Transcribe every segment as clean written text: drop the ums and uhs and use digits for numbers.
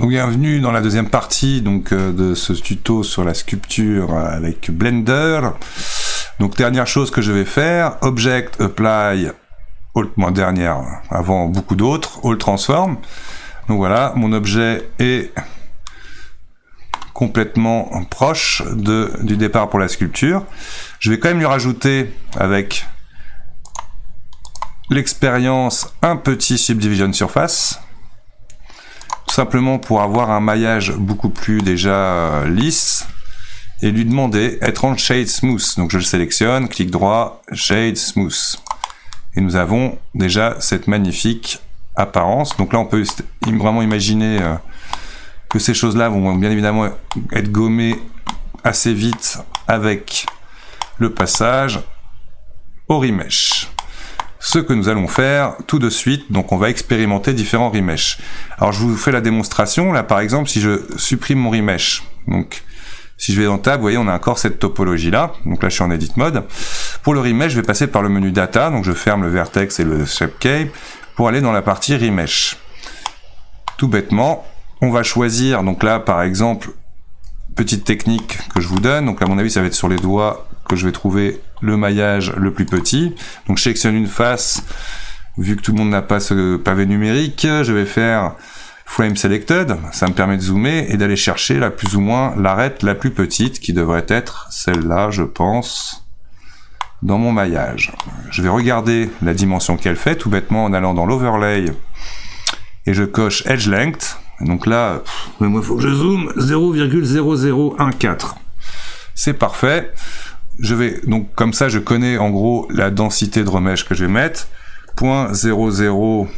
Donc bienvenue dans la deuxième partie de ce tuto sur la sculpture avec Blender. Donc dernière chose que je vais faire, Object, Apply, dernière, avant beaucoup d'autres, All Transform. Donc voilà, mon objet est complètement proche du départ pour la sculpture. Je vais quand même lui rajouter avec l'expérience un petit Subdivision Surface, tout simplement pour avoir un maillage beaucoup plus déjà lisse, et lui demander être en Shade Smooth. Donc je le sélectionne, clic droit, Shade Smooth. Et nous avons déjà cette magnifique apparence. Donc là on peut vraiment imaginer que ces choses-là vont bien évidemment être gommées assez vite avec le passage au remesh. Ce que nous allons faire tout de suite, donc on va expérimenter différents remesh. Alors je vous fais la démonstration, là par exemple si je supprime mon remesh, donc si je vais dans Tab, vous voyez on a encore cette topologie là, donc là je suis en Edit Mode. Pour le remesh, je vais passer par le menu Data, donc je ferme le vertex et le Shape Key pour aller dans la partie remesh. Tout bêtement, on va choisir, donc là par exemple, petite technique que je vous donne, donc à mon avis ça va être sur les doigts que je vais trouver le maillage le plus petit. Donc je sélectionne une face, vu que tout le monde n'a pas ce pavé numérique, je vais faire Frame Selected, ça me permet de zoomer et d'aller chercher la plus ou moins l'arête la plus petite, qui devrait être celle-là, je pense, dans mon maillage. Je vais regarder la dimension qu'elle fait, tout bêtement en allant dans l'Overlay, et je coche Edge Length. Donc là, il faut que je zoome 0,0014. C'est parfait. Je vais donc comme ça, je connais en gros la densité de remesh que je vais mettre. 0,00,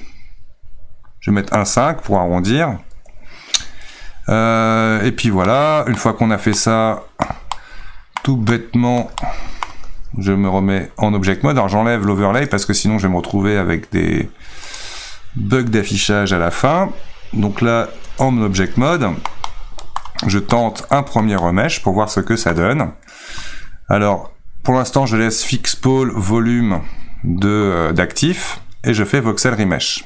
je vais mettre 1,5 pour arrondir. Et puis voilà, une fois qu'on a fait ça, tout bêtement, je me remets en Object Mode. Alors j'enlève l'overlay parce que sinon je vais me retrouver avec des bugs d'affichage à la fin. Donc là, en Object Mode, je tente un premier remesh pour voir ce que ça donne. Alors, pour l'instant, je laisse Fix Pole volume d'actif et je fais Voxel Remesh.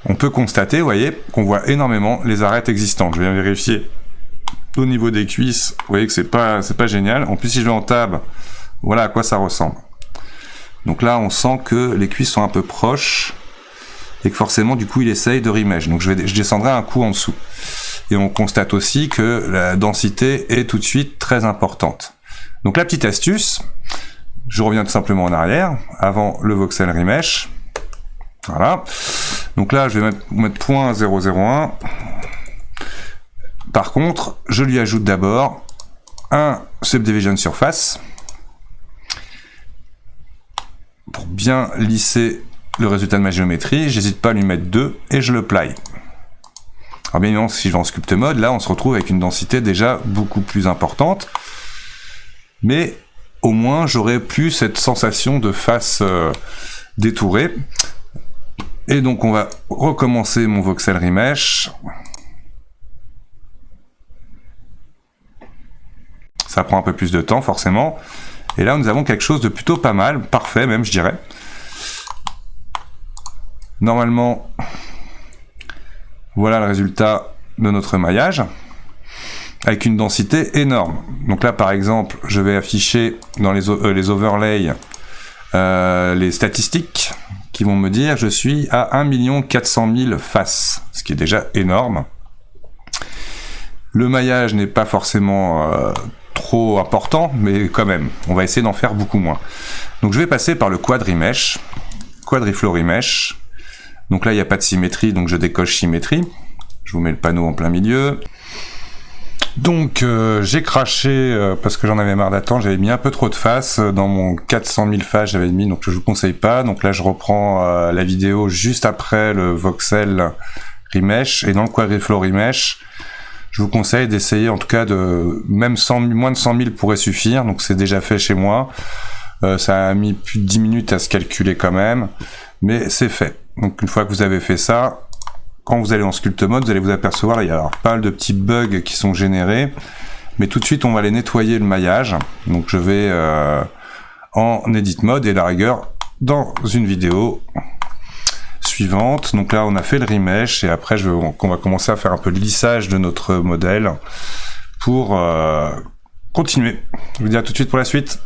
On peut constater, vous voyez, qu'on voit énormément les arêtes existantes. Je viens vérifier au niveau des cuisses. Vous voyez que c'est pas génial. En plus, si je vais en Tab, voilà à quoi ça ressemble. Donc là, on sent que les cuisses sont un peu proches et que forcément, du coup, il essaye de remesh. Donc je descendrai un coup en dessous. Et on constate aussi que la densité est tout de suite très importante. Donc la petite astuce, je reviens tout simplement en arrière, avant le voxel remesh. Voilà. Donc là, je vais mettre .001. Par contre, je lui ajoute d'abord un Subdivision Surface pour bien lisser le résultat de ma géométrie. J'hésite pas à lui mettre 2 et je le plie. Alors bien évidemment, si je vais en Sculpt Mode, là on se retrouve avec une densité déjà beaucoup plus importante, mais au moins j'aurai plus cette sensation de face détourée. Et donc on va recommencer mon voxel remesh. Ça prend un peu plus de temps forcément. Et là nous avons quelque chose de plutôt pas mal, parfait même je dirais. Normalement, voilà le résultat de notre maillage, avec une densité énorme. Donc là, par exemple, je vais afficher dans les overlays les statistiques qui vont me dire je suis à 1 400 000 faces, ce qui est déjà énorme. Le maillage n'est pas forcément trop important, mais quand même, on va essayer d'en faire beaucoup moins. Donc je vais passer par le Quadrimesh, Quadriflow Remesh. Donc là, il n'y a pas de symétrie, donc je décoche symétrie. Je vous mets le panneau en plein milieu. Donc, j'ai craché parce que j'en avais marre d'attendre. J'avais mis un peu trop de faces. Dans mon 400 000 faces, j'avais mis, donc je ne vous conseille pas. Donc là, je reprends la vidéo juste après le voxel remesh. Et dans le Quadriflow Remesh, je vous conseille d'essayer, en tout cas, même moins de 100 000 pourrait suffire. Donc c'est déjà fait chez moi. Ça a mis plus de 10 minutes à se calculer quand même. Mais c'est fait. Donc une fois que vous avez fait ça, quand vous allez en Sculpt Mode, vous allez vous apercevoir, là, il y a pas mal de petits bugs qui sont générés. Mais tout de suite, on va aller nettoyer le maillage. Donc je vais en Edit Mode et la rigueur, dans une vidéo, suivante. Donc là, on a fait le remesh et après, on va commencer à faire un peu de lissage de notre modèle pour continuer. Je vous dis à tout de suite pour la suite.